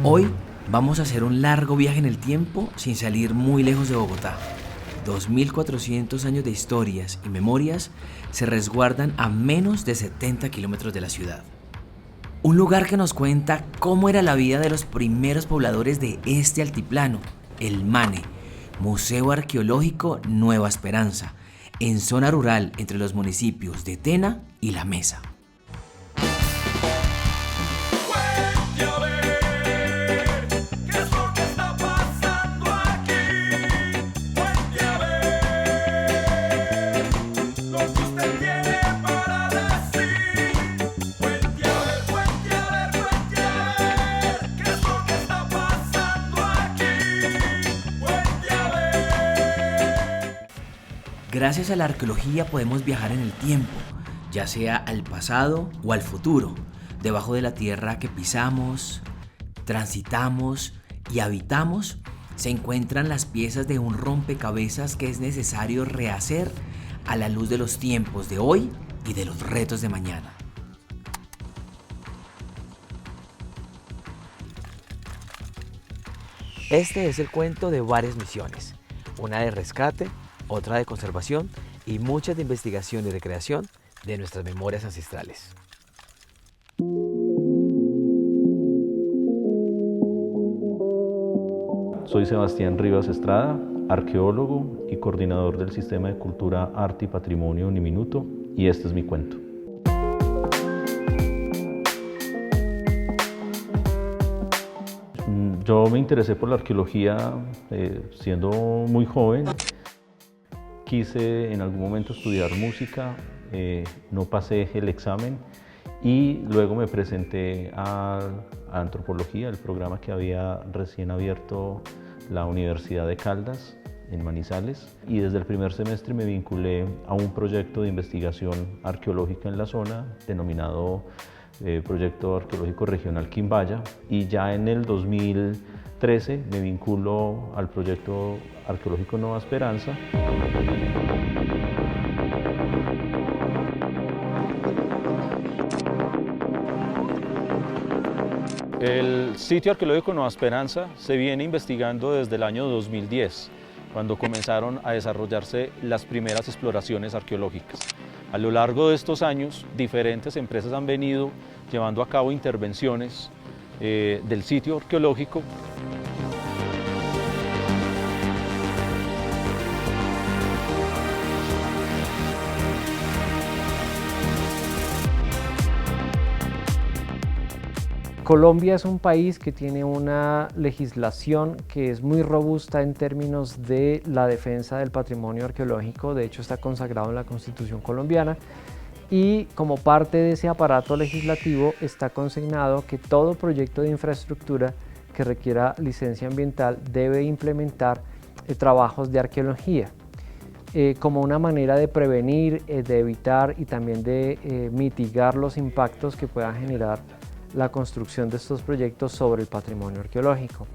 Hoy vamos a hacer un largo viaje en el tiempo sin salir muy lejos de Bogotá. 2400 años de historias y memorias se resguardan a menos de 70 kilómetros de la ciudad. Un lugar que nos cuenta cómo era la vida de los primeros pobladores de este altiplano, el MANE, Museo Arqueológico Nueva Esperanza, en zona rural entre los municipios de Tena y La Mesa. Gracias a la arqueología podemos viajar en el tiempo, ya sea al pasado o al futuro, debajo de la tierra que pisamos, transitamos y habitamos, se encuentran las piezas de un rompecabezas que es necesario rehacer a la luz de los tiempos de hoy y de los retos de mañana. Este es el cuento de varias misiones, una de rescate, otra de conservación y muchas de investigación y recreación de nuestras memorias ancestrales. Soy Sebastián Rivas Estrada, arqueólogo y coordinador del Sistema de Cultura, Arte y Patrimonio Uniminuto, y este es mi cuento. Yo me interesé por la arqueología siendo muy joven. Quise en algún momento estudiar música, no pasé el examen y luego me presenté a antropología, el programa que había recién abierto la Universidad de Caldas en Manizales, y desde el primer semestre me vinculé a un proyecto de investigación arqueológica en la zona denominado Proyecto Arqueológico Regional Quimbaya, y ya en el 2013 me vinculo al Proyecto Arqueológico Nueva Esperanza. El sitio arqueológico Nueva Esperanza se viene investigando desde el año 2010, cuando comenzaron a desarrollarse las primeras exploraciones arqueológicas. A lo largo de estos años, diferentes empresas han venido llevando a cabo intervenciones del sitio arqueológico. Colombia es un país que tiene una legislación que es muy robusta en términos de la defensa del patrimonio arqueológico. De hecho, está consagrado en la Constitución colombiana, y como parte de ese aparato legislativo está consignado que todo proyecto de infraestructura que requiera licencia ambiental debe implementar trabajos de arqueología como una manera de prevenir, de evitar y también de mitigar los impactos que pueda generar la construcción de estos proyectos sobre el patrimonio arqueológico.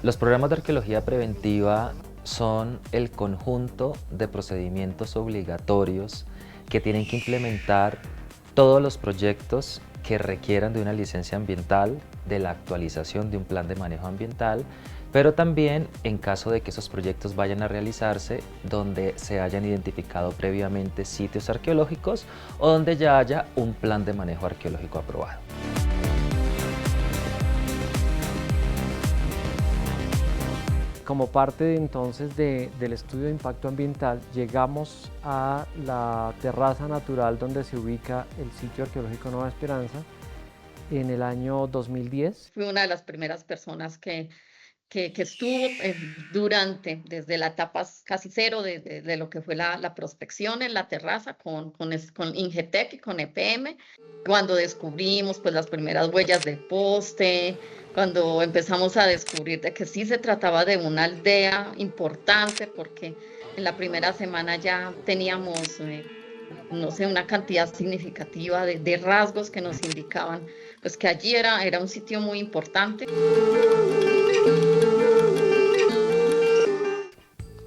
Los programas de arqueología preventiva son el conjunto de procedimientos obligatorios que tienen que implementar todos los proyectos que requieran de una licencia ambiental, de la actualización de un plan de manejo ambiental, pero también en caso de que esos proyectos vayan a realizarse donde se hayan identificado previamente sitios arqueológicos o donde ya haya un plan de manejo arqueológico aprobado. Como parte entonces del estudio de impacto ambiental, llegamos a la terraza natural donde se ubica el sitio arqueológico Nueva Esperanza en el año 2010. Fui una de las primeras personas que estuvo desde la etapa casi cero de lo que fue la prospección en la terraza con Ingetec y con EPM, cuando descubrimos pues las primeras huellas del poste, cuando empezamos a descubrir de que sí se trataba de una aldea importante, porque en la primera semana ya teníamos, no sé, una cantidad significativa de rasgos que nos indicaban pues que allí era un sitio muy importante.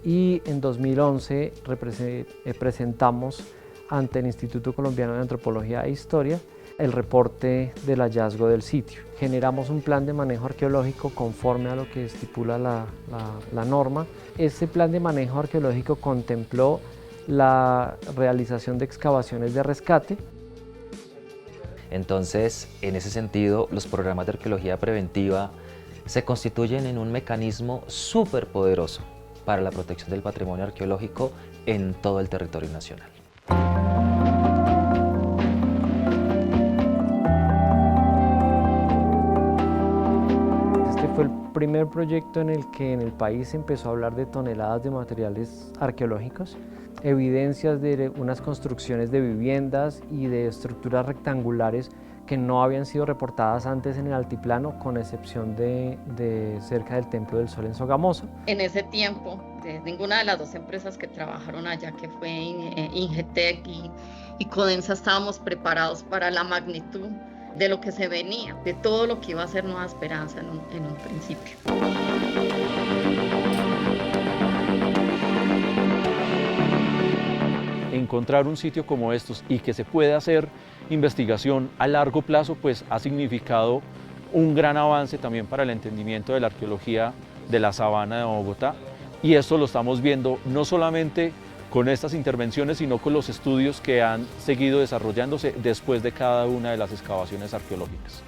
Y en 2011 presentamos ante el Instituto Colombiano de Antropología e Historia el reporte del hallazgo del sitio. Generamos un plan de manejo arqueológico conforme a lo que estipula la norma. Este plan de manejo arqueológico contempló la realización de excavaciones de rescate. Entonces, en ese sentido, los programas de arqueología preventiva se constituyen en un mecanismo súper poderoso para la protección del patrimonio arqueológico en todo el territorio nacional. Este fue el primer proyecto en el que en el país se empezó a hablar de toneladas de materiales arqueológicos, evidencias de unas construcciones de viviendas y de estructuras rectangulares que no habían sido reportadas antes en el altiplano, con excepción de cerca del Templo del Sol en Sogamoso. En ese tiempo, de ninguna de las dos empresas que trabajaron allá, que fue Ingetec y Codensa, estábamos preparados para la magnitud de lo que se venía, de todo lo que iba a ser Nueva Esperanza en un principio. Encontrar un sitio como estos y que se pueda hacer investigación a largo plazo, pues ha significado un gran avance también para el entendimiento de la arqueología de la sabana de Bogotá, y esto lo estamos viendo no solamente con estas intervenciones, sino con los estudios que han seguido desarrollándose después de cada una de las excavaciones arqueológicas.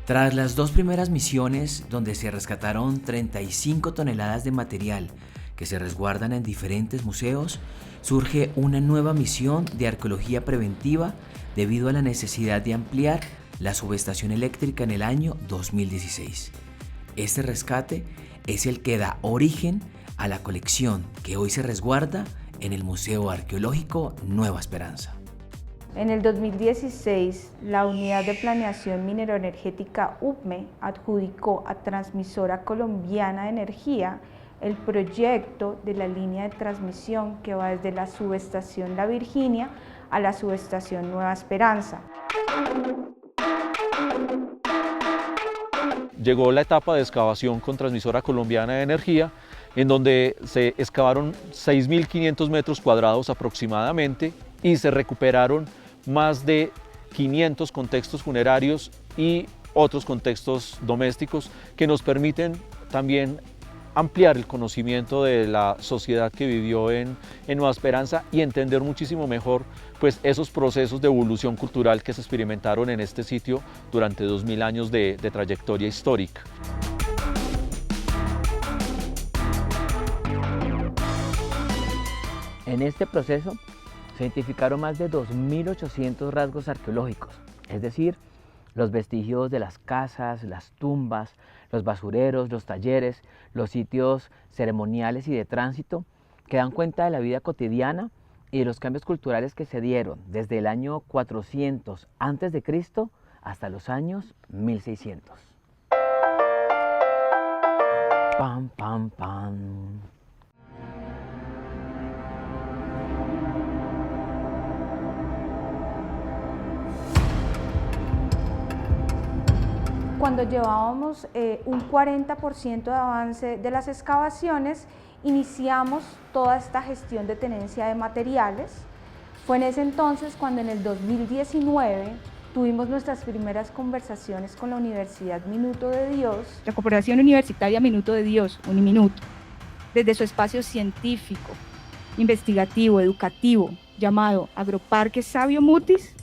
Tras las dos primeras misiones, donde se rescataron 35 toneladas de material que se resguardan en diferentes museos, surge una nueva misión de arqueología preventiva debido a la necesidad de ampliar la subestación eléctrica en el año 2016. Este rescate es el que da origen a la colección que hoy se resguarda en el Museo Arqueológico Nueva Esperanza. En el 2016, la Unidad de Planeación Mineroenergética UPME adjudicó a Transmisora Colombiana de Energía el proyecto de la línea de transmisión que va desde la subestación La Virginia a la subestación Nueva Esperanza. Llegó la etapa de excavación con Transmisora Colombiana de Energía, en donde se excavaron 6.500 metros cuadrados aproximadamente y se recuperaron más de 500 contextos funerarios y otros contextos domésticos que nos permiten también ampliar el conocimiento de la sociedad que vivió en Nueva Esperanza y entender muchísimo mejor pues, esos procesos de evolución cultural que se experimentaron en este sitio durante 2000 años de trayectoria histórica. En este proceso se identificaron más de 2.800 rasgos arqueológicos, es decir, los vestigios de las casas, las tumbas, los basureros, los talleres, los sitios ceremoniales y de tránsito que dan cuenta de la vida cotidiana y de los cambios culturales que se dieron desde el año 400 a.C. hasta los años 1600. Pam, pam, pam. Cuando llevábamos un 40% de avance de las excavaciones, iniciamos toda esta gestión de tenencia de materiales. Fue en ese entonces cuando en el 2019 tuvimos nuestras primeras conversaciones con la Universidad Minuto de Dios. La Cooperación Universitaria Minuto de Dios, Uniminuto, desde su espacio científico, investigativo, educativo, llamado Agroparque Sabio Mutis,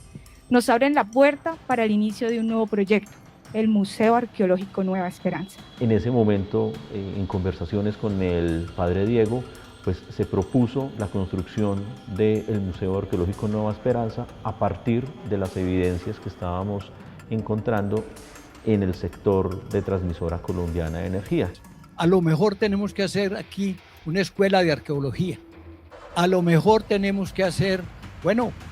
nos abren la puerta para el inicio de un nuevo proyecto, el Museo Arqueológico Nueva Esperanza. En ese momento, en conversaciones con el padre Diego, pues se propuso la construcción del Museo Arqueológico Nueva Esperanza a partir de las evidencias que estábamos encontrando en el sector de Transmisora Colombiana de Energía. A lo mejor tenemos que hacer aquí una escuela de arqueología. A lo mejor tenemos que hacer,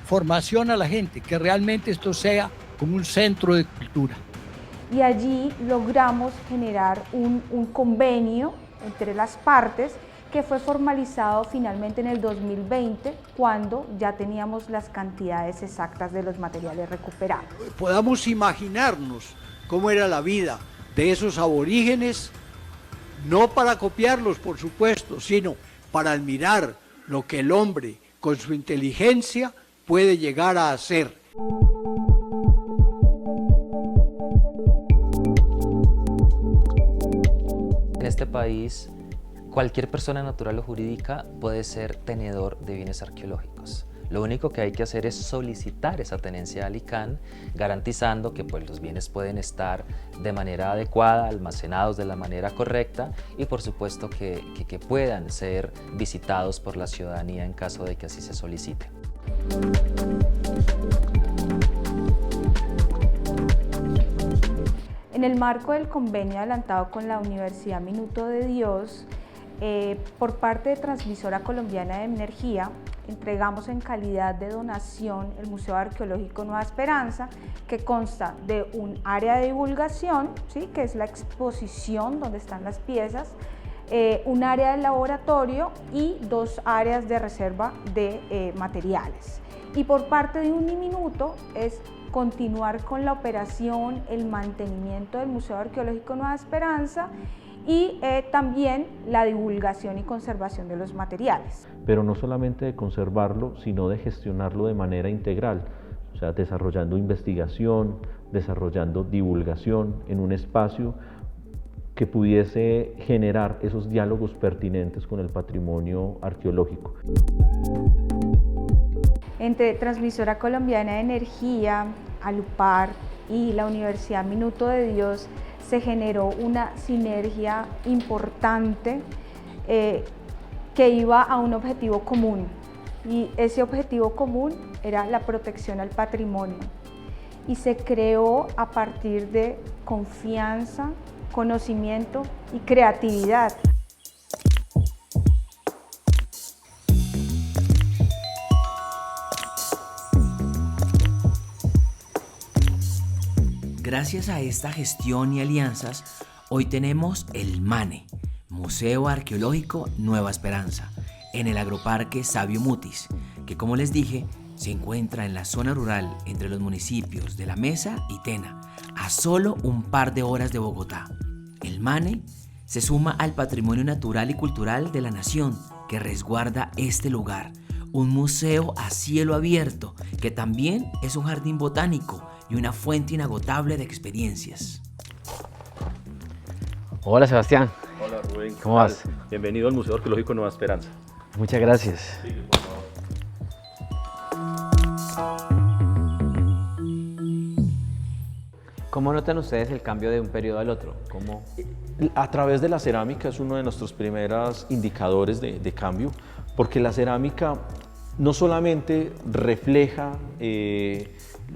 formación a la gente, que realmente esto sea como un centro de cultura. Y allí logramos generar un convenio entre las partes que fue formalizado finalmente en el 2020, cuando ya teníamos las cantidades exactas de los materiales recuperados. Podamos imaginarnos cómo era la vida de esos aborígenes, no para copiarlos, por supuesto, sino para admirar lo que el hombre, con su inteligencia, puede llegar a hacer. En este país, cualquier persona natural o jurídica puede ser tenedor de bienes arqueológicos. Lo único que hay que hacer es solicitar esa tenencia al ICANN, garantizando que pues, los bienes pueden estar de manera adecuada, almacenados de la manera correcta y por supuesto que puedan ser visitados por la ciudadanía en caso de que así se solicite. En el marco del convenio adelantado con la Universidad Minuto de Dios, por parte de Transmisora Colombiana de Energía, entregamos en calidad de donación el Museo Arqueológico Nueva Esperanza, que consta de un área de divulgación, ¿sí?, que es la exposición donde están las piezas, un área de laboratorio y 2 áreas de reserva de materiales. Y por parte de Uniminuto es continuar con la operación, el mantenimiento del Museo Arqueológico Nueva Esperanza y también la divulgación y conservación de los materiales. Pero no solamente de conservarlo, sino de gestionarlo de manera integral, o sea, desarrollando investigación, desarrollando divulgación en un espacio que pudiese generar esos diálogos pertinentes con el patrimonio arqueológico. Entre Transmisora Colombiana de Energía, Alupar y la Universidad Minuto de Dios se generó una sinergia importante que iba a un objetivo común, y ese objetivo común era la protección al patrimonio, y se creó a partir de confianza, conocimiento y creatividad. Gracias a esta gestión y alianzas, hoy tenemos el MANE, Museo Arqueológico Nueva Esperanza, en el agroparque Sabio Mutis, que como les dije, se encuentra en la zona rural entre los municipios de La Mesa y Tena, a solo un par de horas de Bogotá. El MANE se suma al patrimonio natural y cultural de la nación que resguarda este lugar, un museo a cielo abierto que también es un jardín botánico y una fuente inagotable de experiencias. Hola Sebastián. Hola Rubén. ¿Cómo vas? Bienvenido al Museo Arqueológico Nueva Esperanza. Muchas gracias. Sí, por favor. ¿Cómo notan ustedes el cambio de un periodo al otro? ¿Cómo? A través de la cerámica es uno de nuestros primeros indicadores de cambio, porque la cerámica no solamente refleja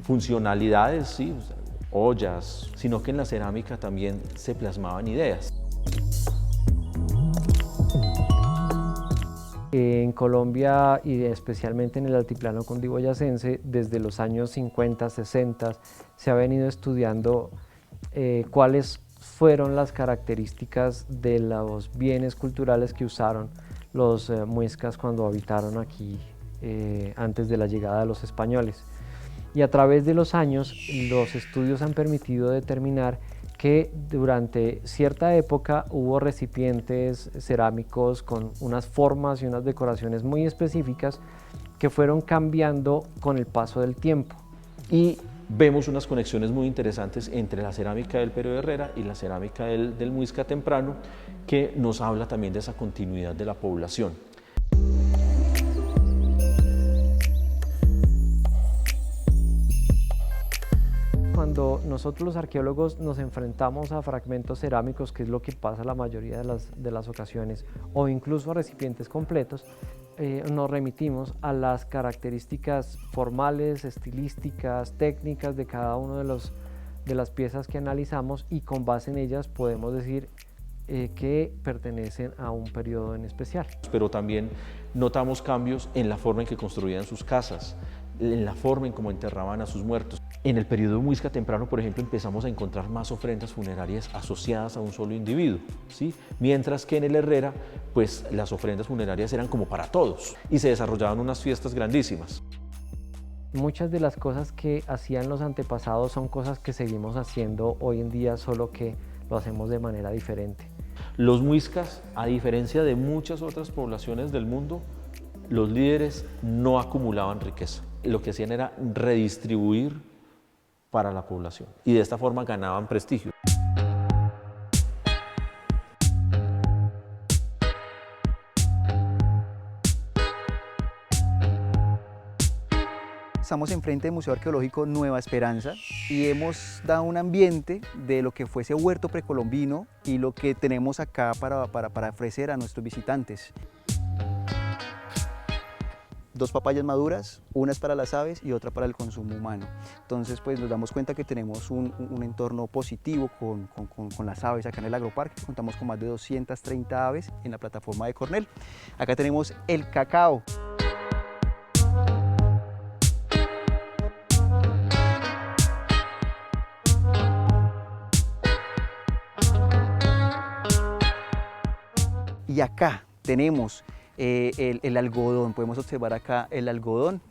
funcionalidades, ¿sí?, o sea, ollas, sino que en la cerámica también se plasmaban ideas. En Colombia y especialmente en el altiplano cundiboyacense, desde los años 50, 60, se ha venido estudiando cuáles fueron las características de los bienes culturales que usaron los muiscas cuando habitaron aquí antes de la llegada de los españoles. Y a través de los años, los estudios han permitido determinar que durante cierta época hubo recipientes cerámicos con unas formas y unas decoraciones muy específicas que fueron cambiando con el paso del tiempo. Y vemos unas conexiones muy interesantes entre la cerámica del Pero de Herrera y la cerámica del Muisca temprano, que nos habla también de esa continuidad de la población. Cuando nosotros los arqueólogos nos enfrentamos a fragmentos cerámicos, que es lo que pasa la mayoría de las ocasiones, o incluso a recipientes completos, nos remitimos a las características formales, estilísticas, técnicas de cada uno de las piezas que analizamos, y con base en ellas podemos decir que pertenecen a un periodo en especial. Pero también notamos cambios en la forma en que construían sus casas, en la forma en cómo enterraban a sus muertos. En el periodo Muisca temprano, por ejemplo, empezamos a encontrar más ofrendas funerarias asociadas a un solo individuo, ¿sí? Mientras que en el Herrera, pues las ofrendas funerarias eran como para todos y se desarrollaban unas fiestas grandísimas. Muchas de las cosas que hacían los antepasados son cosas que seguimos haciendo hoy en día, solo que lo hacemos de manera diferente. Los muiscas, a diferencia de muchas otras poblaciones del mundo, los líderes no acumulaban riqueza. lo que hacían era redistribuir para la población y de esta forma ganaban prestigio. Estamos enfrente del Museo Arqueológico Nueva Esperanza y hemos dado un ambiente de lo que fue ese huerto precolombino y lo que tenemos acá para ofrecer a nuestros visitantes. 2 papayas maduras, una es para las aves y otra para el consumo humano. Entonces pues nos damos cuenta que tenemos un entorno positivo con las aves acá en el agroparque. Contamos con más de 230 aves en la plataforma de Cornell. Acá tenemos el cacao. Y acá tenemos el algodón, podemos observar acá el algodón.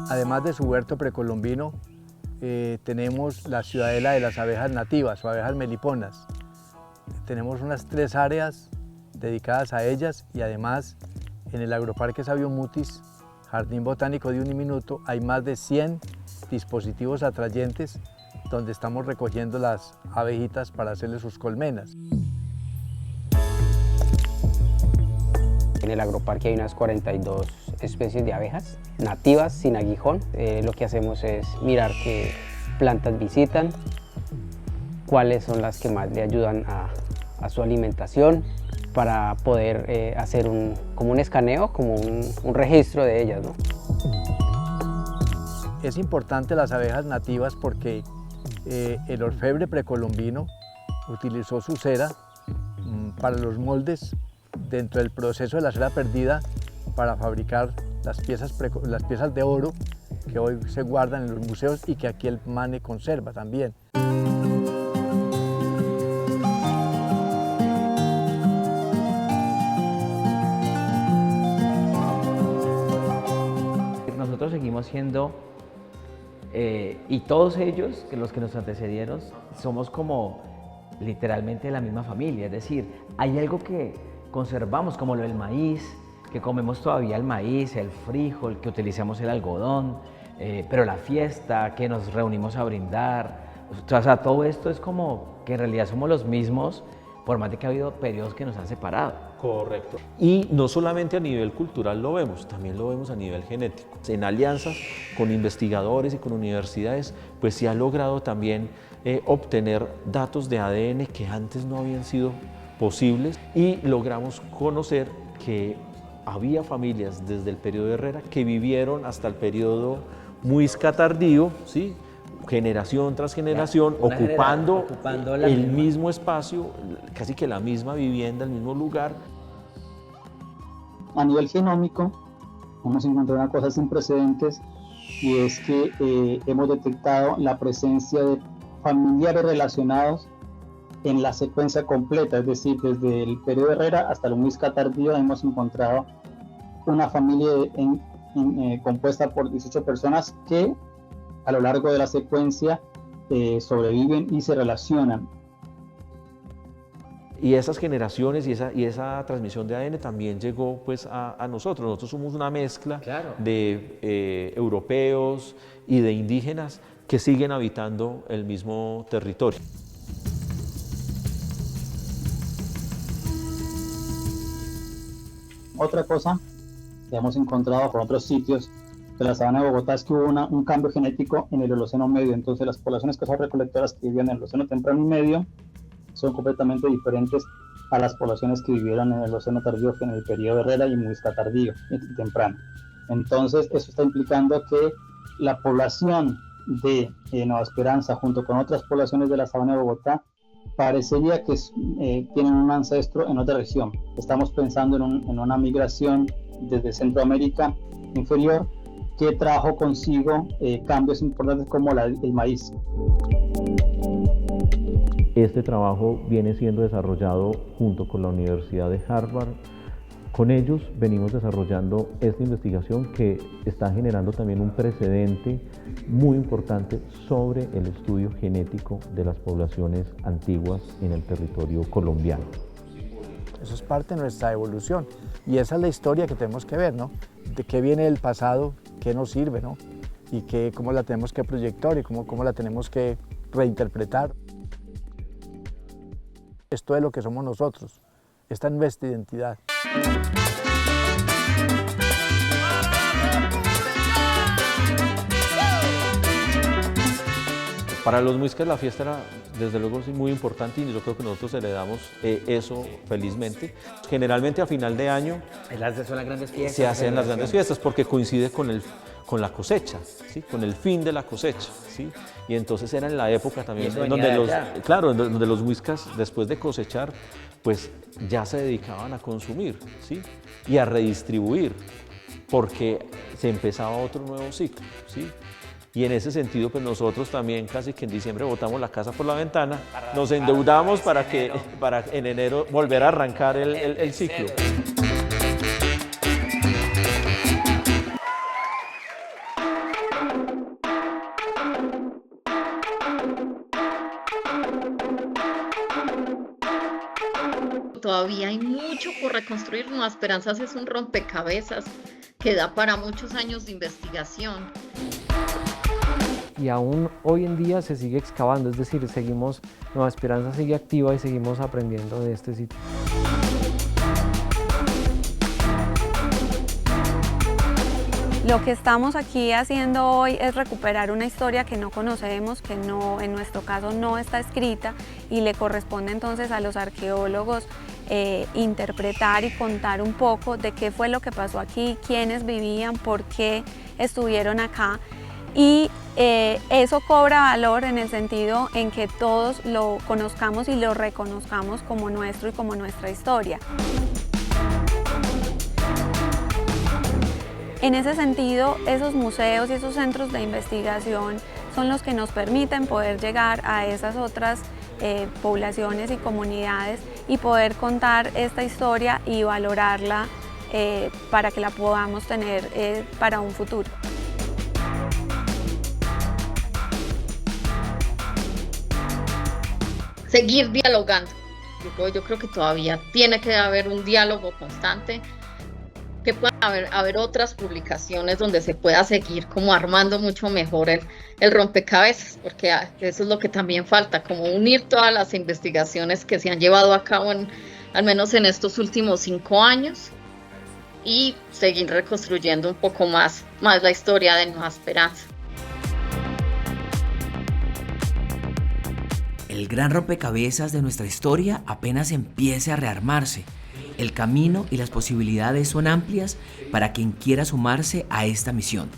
Además de su huerto precolombino, tenemos la ciudadela de las abejas nativas o abejas meliponas. Tenemos unas 3 áreas dedicadas a ellas y además en el Agroparque Sabio Mutis, Jardín Botánico de Uniminuto, hay más de 100 dispositivos atrayentes donde estamos recogiendo las abejitas para hacerles sus colmenas. En el agroparque hay unas 42 especies de abejas nativas sin aguijón. Lo que hacemos es mirar qué plantas visitan, cuáles son las que más le ayudan a su alimentación, para poder hacer como un escaneo, como un registro de ellas, ¿no? Es importante las abejas nativas porque el orfebre precolombino utilizó su cera para los moldes dentro del proceso de la cera perdida para fabricar las piezas de oro que hoy se guardan en los museos y que aquí el MANE conserva también. Nosotros seguimos siendo, y todos ellos, los que nos antecedieron, somos como literalmente la misma familia, es decir, hay algo que conservamos como lo del maíz, que comemos todavía el maíz, el frijol, que utilizamos el algodón, pero la fiesta, que nos reunimos a brindar, o sea, todo esto es como que en realidad somos los mismos, por más de que ha habido periodos que nos han separado. Correcto. Y no solamente a nivel cultural lo vemos, también lo vemos a nivel genético. En alianzas con investigadores y con universidades, pues se ha logrado también obtener datos de ADN que antes no habían sido posibles y logramos conocer que había familias desde el periodo de Herrera que vivieron hasta el periodo Muisca tardío, ¿sí? Generación tras generación, ocupando el mismo espacio, casi que la misma vivienda, el mismo lugar. A nivel genómico, hemos encontrado una cosa sin precedentes y es que hemos detectado la presencia de familiares relacionados en la secuencia completa, es decir, desde el periodo Herrera hasta el Muisca tardío hemos encontrado una familia compuesta por 18 personas que a lo largo de la secuencia sobreviven y se relacionan. Y esas generaciones y esa transmisión de ADN también llegó pues a nosotros. Nosotros somos una mezcla de europeos y de indígenas que siguen habitando el mismo territorio. Otra cosa que hemos encontrado por otros sitios de la sabana de Bogotá es que hubo un cambio genético en el Holoceno medio. Entonces las poblaciones que son recolectoras que vivían en el Holoceno temprano y medio son completamente diferentes a las poblaciones que vivieron en el Holoceno tardío, en el periodo Herrera y Muisca tardío y temprano. Entonces eso está implicando que la población de Nueva Esperanza junto con otras poblaciones de la sabana de Bogotá parecería que tienen un ancestro en otra región. Estamos pensando en una migración desde Centroamérica inferior que trajo consigo cambios importantes como el maíz. Este trabajo viene siendo desarrollado junto con la Universidad de Harvard Con ellos venimos desarrollando esta investigación que está generando también un precedente muy importante sobre el estudio genético de las poblaciones antiguas en el territorio colombiano. Eso es parte de nuestra evolución y esa es la historia que tenemos que ver, ¿no? De qué viene del pasado, qué nos sirve, ¿no? Y cómo la tenemos que proyectar y cómo la tenemos que reinterpretar. Esto es lo que somos nosotros, esta es nuestra identidad. Para los muiscas la fiesta era desde luego muy importante y yo creo que nosotros heredamos eso felizmente. Generalmente a final de año Son las grandes fiestas. se hacen las grandes fiestas porque coincide con la cosecha, ¿sí? Con el fin de la cosecha, ¿sí? Y entonces era en la época también donde los muiscas después de cosechar pues ya se dedicaban a consumir, ¿sí? Y a redistribuir porque se empezaba otro nuevo ciclo, ¿sí? Y en ese sentido, pues nosotros también casi que en diciembre botamos la casa por la ventana, nos endeudamos para en enero volver a arrancar el ciclo. Todavía hay mucho por reconstruir. Nueva Esperanzas es un rompecabezas que da para muchos años de investigación. Y aún hoy en día se sigue excavando, es decir, Nueva Esperanza sigue activa y seguimos aprendiendo de este sitio. Lo que estamos aquí haciendo hoy es recuperar una historia que no conocemos, que no, en nuestro caso no está escrita y le corresponde entonces a los arqueólogos interpretar y contar un poco de qué fue lo que pasó aquí, quiénes vivían, por qué estuvieron acá. Y eso cobra valor en el sentido en que todos lo conozcamos y lo reconozcamos como nuestro y como nuestra historia. En ese sentido, esos museos y esos centros de investigación son los que nos permiten poder llegar a esas otras poblaciones y comunidades y poder contar esta historia y valorarla para que la podamos tener para un futuro. Seguir dialogando. Yo creo que todavía tiene que haber un diálogo constante, que pueda haber otras publicaciones donde se pueda seguir como armando mucho mejor el rompecabezas, porque eso es lo que también falta, como unir todas las investigaciones que se han llevado a cabo al menos en estos últimos 5 años y seguir reconstruyendo un poco más la historia de Nueva Esperanza. El gran rompecabezas de nuestra historia apenas empiece a rearmarse. El camino y las posibilidades son amplias para quien quiera sumarse a esta misión.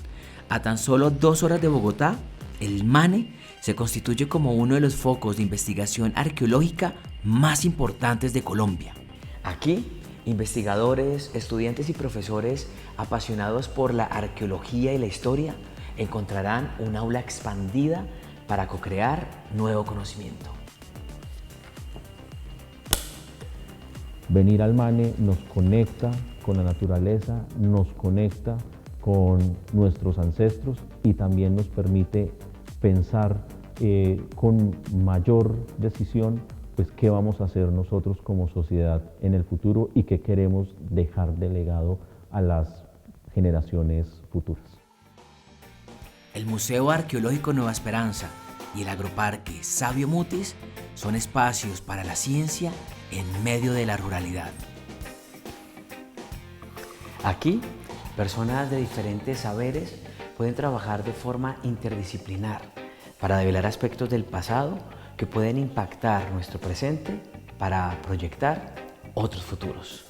A tan solo 2 horas de Bogotá, el MANE se constituye como uno de los focos de investigación arqueológica más importantes de Colombia. Aquí, investigadores, estudiantes y profesores apasionados por la arqueología y la historia encontrarán un aula expandida para co-crear nuevo conocimiento. Venir al MANE nos conecta con la naturaleza, nos conecta con nuestros ancestros y también nos permite pensar con mayor decisión pues, qué vamos a hacer nosotros como sociedad en el futuro y qué queremos dejar de legado a las generaciones futuras. El Museo Arqueológico Nueva Esperanza y el Agroparque Sabio Mutis son espacios para la ciencia en medio de la ruralidad. Aquí, personas de diferentes saberes pueden trabajar de forma interdisciplinar para develar aspectos del pasado que pueden impactar nuestro presente para proyectar otros futuros.